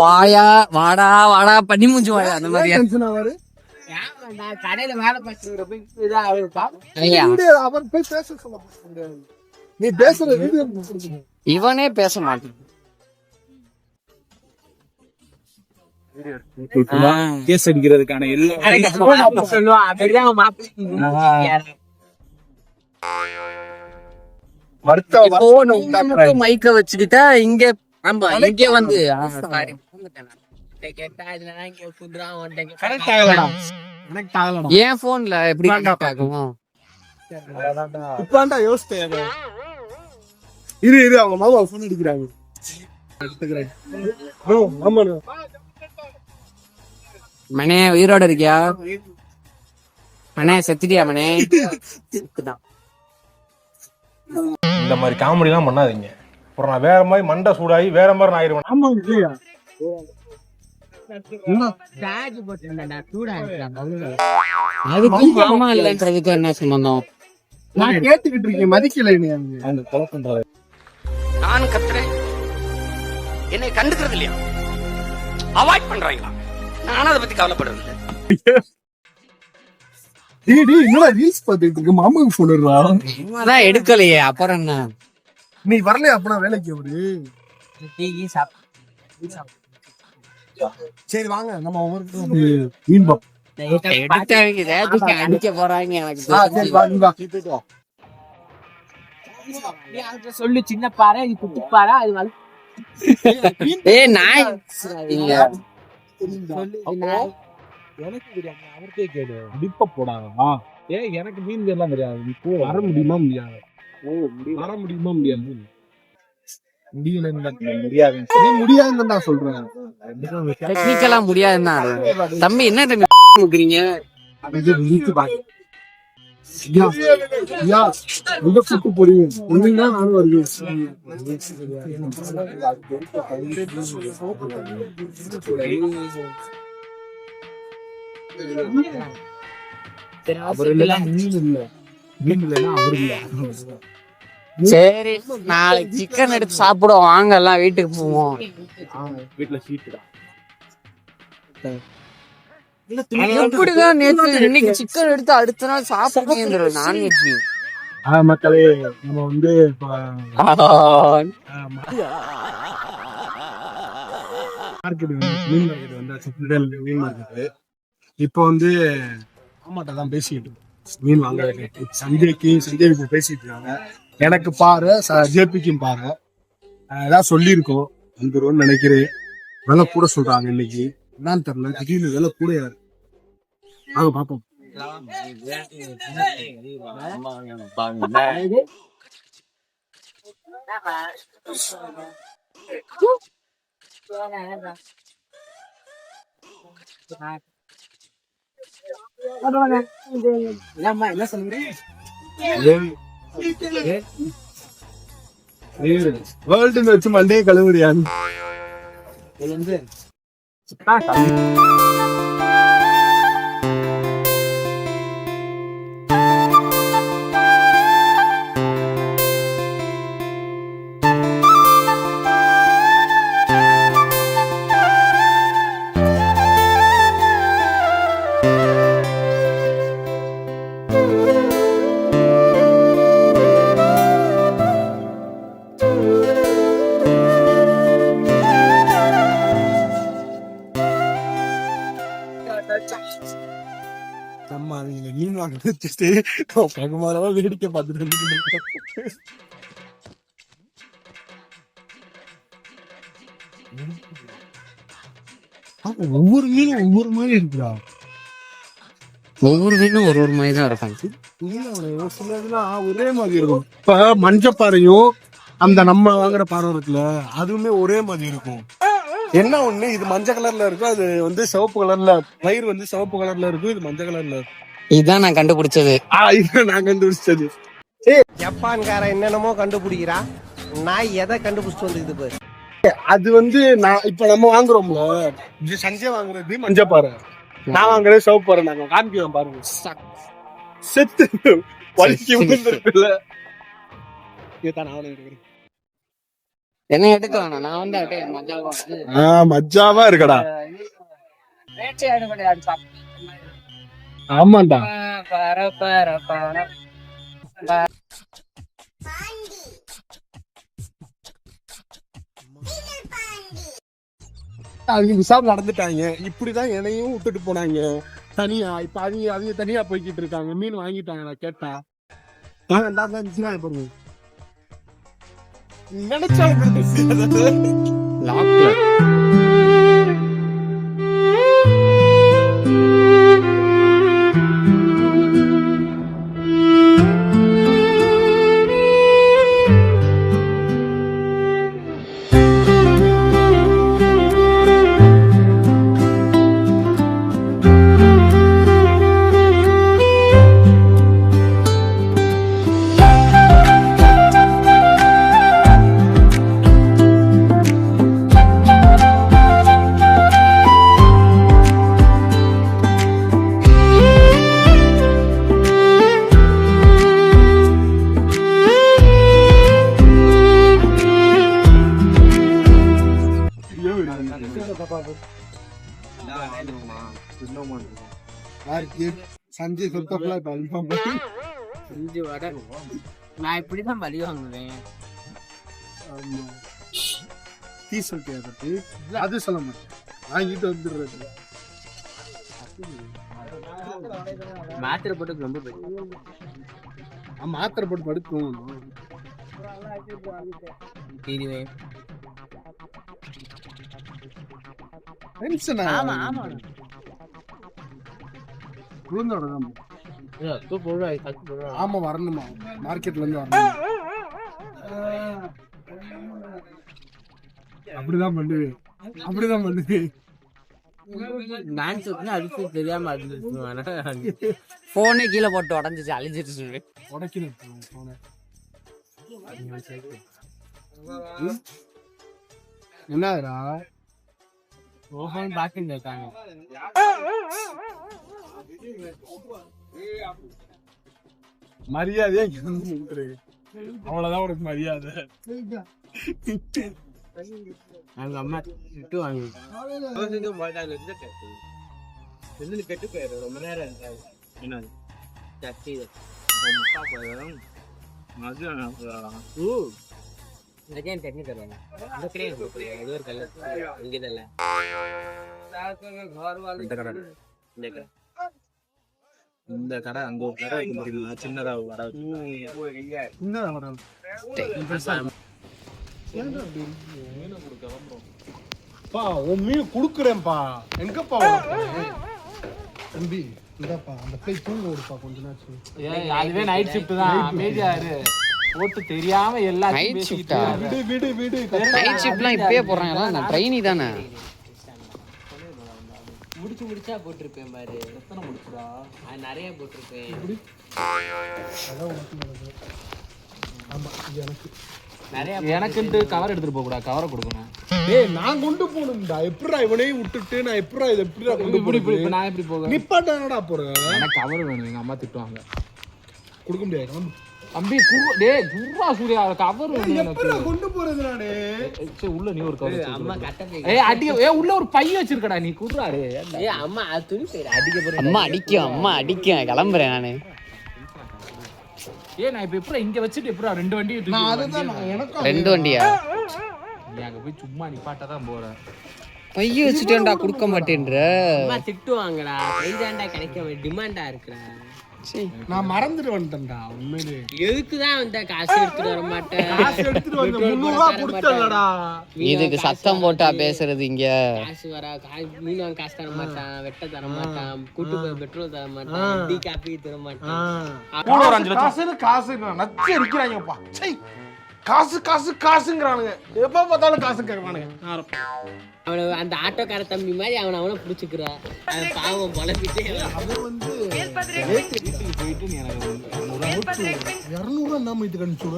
வாயா வாடா வாடா பண்ணி மூஞ்சி வாயா அந்த மாதிரி கடையில வேலை பார்த்து இவனே பேச மாட்டான். கேஸ் அடிக்கிறதுக்கான மைக்க வச்சுக்கிட்டா இங்க இங்க வந்து என் போன்ல எப்படி யோசிச்சேன். இரு அவங்க மாமா போன் அடிக்கிறாங்க. மனே உயிரோட இருக்கியா மனே? செத்துட்டியா மனே? இந்த மாதிரி காமெடி எல்லாம் பண்ணாதீங்க. அப்புறம் நான் வேற மாதிரி மண்டை சூடாகி வேற மாதிரி நான் ஆயிடுவேன். மாமா இல்லன்றதுக்கு என்ன சம்பந்தம்? நான் கேட்டுக்கிட்டு இருக்கேன், மதிக்கல. நான் கத்துறேன், என்னை கண்டுக்கிறது இல்லையா? அவாய்ட் பண்றாங்களா? நானும் அதை பத்தி கவலைப்படுறது இல்லை. ரீல்ஸ் பாத்துட்டு இருக்கு, மாமாவுக்கு போன் எடுக்கலையே. அப்புறம் என்ன, நீ வரலையா? அப்பனா வேலைக்கு அவரு. சரி வாங்க நம்ம அடிக்க போறாங்க. எனக்கு சொல்லு, சின்ன பாறை குட்டி பாறை அது எனக்கு தெரியாது. அவருக்கே கேடு டிப்ப போடாதா? எனக்கு மீன் எல்லாம் தெரியாது. இப்போ வர முடியுமா முடியாது? வர முடியுமா முடியாது? முடியாதுன்னு நான் சொல்றேன். டெக்னிக்கலா முடியாதுன்னா தம்பி என்ன தம்பி புரியும். நானும் வருவேன். சரி நாளைக்கு சிக்கன் எடுத்து சாப்பிடுவோம் வாங்க, எல்லாம் வீட்டுக்கு போவோம். வீட்டுல சீட்டுடா. எப்படிதான் நேற்று இன்னைக்கு சிக்கன் எடுத்து அடுத்த நாள் சாப்பிடுங்க நான்வெஜ். மக்களே நம்ம வந்து மீன் மார்க்கெட் வந்தாச்சு. மீன் மார்க்கெட்டு இப்போ வந்து ஆமாட்டா தான் பேசிக்கிட்டு மீன் வாங்க. சஞ்சய்க்கு பேசிட்டு இருக்காங்க. எனக்கு பாரு, ஜேபிக்கும் பாரு, ஏதாவது சொல்லியிருக்கோம் வந்துருவோம்னு நினைக்கிறேன். விலை கூட சொல்றாங்க இன்னைக்கு, என்னன்னு தெரியல. திடீர்னு விலை கூட யாரு வாங்க பாப்போம். என்ன சொல்றீங்க? வேர்ல்டு வச்சு மண்டையை கழுவுறியான்னு வேடிக்கை பார்த்துட்டு ஒவ்வொரு மீனும் ஒவ்வொரு மாதிரி இருக்குடா. ஒவ்வொரு மீனும் ஒரு ஒரு மாதிரி தான் இருக்கும். ஒரே மாதிரி இருக்கும். இப்ப மஞ்சப்பாறையும் அந்த நம்ம வாங்குற பாறை இருக்குல்ல, அதுவுமே ஒரே மாதிரி இருக்கும். என்ன ஒண்ணு, இது மஞ்சள் கலர்ல இருக்கும், அது வந்து சிவப்பு கலர்ல, பயிர் வந்து சிவப்பு கலர்ல இருக்கும், இது மஞ்சள் கலர்ல இருக்கும். இதுதான் நான் கண்டுபிடிச்சது. இதுதான் நான் கண்டுபிடிச்சது. ஜப்பான்கார என்னென்னமோ கண்டுபிடிக்கிறா, நான் எதை கண்டுபிடிச்சிட்டு வந்துக்குது. அது வந்து நான் இப்ப நம்ம வாங்குறோம்ல, சஞ்சய் வாங்குறது மஞ்சப்பாறை, நான் வாங்குறது சிவப்பு பாறை. நாங்க காமிக்கிறோம் பாருங்க. செத்து வலிக்கு விழுந்துருக்குல்ல. இதான் நானும் எடுக்கிறேன். என்ன எடுக்க வேணாம், நான் வந்து அப்படியே மஜாவா வந்து மஜாவா இருக்கடா. வேட்டையாடு விளையாடு சாப்பிட்டு ஆமாண்டா. பர பர பர. அவங்க விசாரம் நடந்துட்டாங்க. இப்படிதான் என்னையும் விட்டுட்டு போனாங்க தனியா. இப்ப அவங்க தனியா போய்கிட்டு இருக்காங்க. மீன் வாங்கிட்டாங்க. நான் கேட்டா பாருங்க நினைச்சாலும் லாக்ல சஞ்சய் செஞ்சு வட. நான் இப்படிதான் வழி வாங்குவேன். டீ சொல்லிட்டு அது சொல்ல மாட்டேன். வாங்கிட்டு வந்துடுறது. மாத்திரை போட்டு ரொம்ப பெரிய மாத்திரை போட்டு படுக்கணும். ஆமா ஆமா ஆமா வரணுமா? மார்க்கெட்ல இருந்து வரணும். அப்படிதான் பண்ணுவேன். நான் சொன்னா அதுக்கு தெரியாம போனே கீழே போட்டு உடஞ்சிச்சு, அழிஞ்சிட்டு சொல்லு. உடைக்கணும். என்னடா பாக்கிட்டு இருக்காங்க. மரியாதையா அவ்வளவுதான் உனக்கு மரியாதை. அவங்க அம்மா திட்டு வாங்கி கெட்டு போயிரு. ரொம்ப நேரம் என்ன தண்ணி தருவாங்க. இந்த கடை அங்க ஒரு கடை வைக்க முடியல, சின்னதா வர உன் மீன் குடுக்குறேன்ப்பா. எங்கப்பா தம்பி? இந்தாப்பா அந்த பிள்ளை தூங்க விடுப்பா கொஞ்ச நேரம். அதுவே நைட் ஷிஃப்ட் தான். அமைதியா இரு. போட்டு தெரியாம எல்லாம் நைட் ஷிஃப்ட்டா? விடு நைட் ஷிஃப்ட்லாம் இப்பயே போடுறாங்களா? நான் ட்ரெயினி தானே. முடிச்சா போட்டிருப்பேன் பாரு. எத்தனை முடிச்சுடா? நிறைய போட்டிருப்பேன். ஆமா எனக்கு எனக்குன்ட்டு கவர் எடுத்துட்டு போக கூடாது, கவரை கொடுக்கணும். ஏய் நான் கொண்டு போகணும்டா. எப்படிடா இவனையும் விட்டுட்டு நான் எப்படிடா இதை எப்படிடா கொண்டு போறது? நான் எப்படி போக? நிப்பாட்டானடா போறேன். எனக்கு கவர் வேணும். எங்க அம்மா திட்டுவாங்க. கொடுக்க முடியாது தம்பி. டேய் குர்ரா சூர்யா, கவர் வேணும் எனக்கு. எப்படிடா கொண்டு போறது நானே? சரி உள்ள நீ ஒரு கவர். அம்மா கட்ட ஏய் அடி. ஏய் உள்ள ஒரு பை வச்சிருக்கடா நீ. குர்ராடே. ஏய் அம்மா அது துணி போயிடு. அடிக்க போறேன். அம்மா அடிக்கும். கிளம்புறேன் நானு. ஏய் நான் இப்ப எப்பறம் இங்க வச்சிட்டு எப்பறம் ரெண்டு வண்டி தூக்கி? நான் அதுதான் எனக்கு ரெண்டு வண்டியா? நீ அங்க போய் சும்மா நிப்பாட்ட தான் போற. பைய வச்சுட்டேன்டா, கொடுக்க மாட்டேன்ற. அம்மா திட்டுவாங்கடா. கைதாண்டா கிடைக்க டிமாண்டா இருக்குடா. நான் மறந்துட்டு வந்துட்டேன்டா உண்மையிலே. எதுக்குதான் வந்த காசு எடுத்துட்டு வர மாட்டேன்? காசு எடுத்துட்டு வந்து 300 ரூபாய் கொடுத்தலடா. இதுக்கு சத்தம் போட்டா பேசுறது இங்க. காசு வர மீன் வாங்க காசு தர மாட்டான், வெட்ட தர மாட்டான், கூட்டு போய் பெட்ரோல் தர மாட்டான், டீ காபி தர மாட்டான். கூட ஒரு 5 லட்சம் காசு நச்சு அடிக்கிறாங்கப்பா. சை காசு காசு காசுங்கறானுங்க. எப்ப பார்த்தாலும் காசு கேக்குறானுங்க. அவன அந்த ஆட்டோக்கார தம்பி மாதிரி அவனை புடிச்சுக்கிற. அவன் பாவம் பொலப்பிட்டே அவன் வந்து போயிட்டு நீ எனக்கு 200 நாம இது கணிச்சுட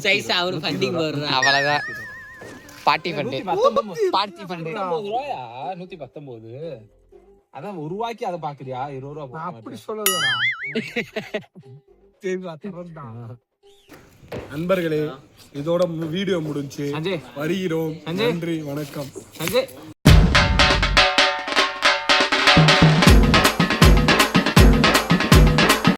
சைஸ் அவரு ஃபண்டிங் போடுறான். அவ்வளவுதான். Party fund. Party fund. 119. அதான் ஒரு ரூபாய்க்கு அதை பாக்குறியா? 20 ரூபாய். அப்படி சொல்லலடா. சரி அதான் நண்பர்களே இதோட வீடியோ முடிஞ்சு சஞ்சய் வருகிறோம். சஞ்சய். நன்றி, வணக்கம். சஞ்சய்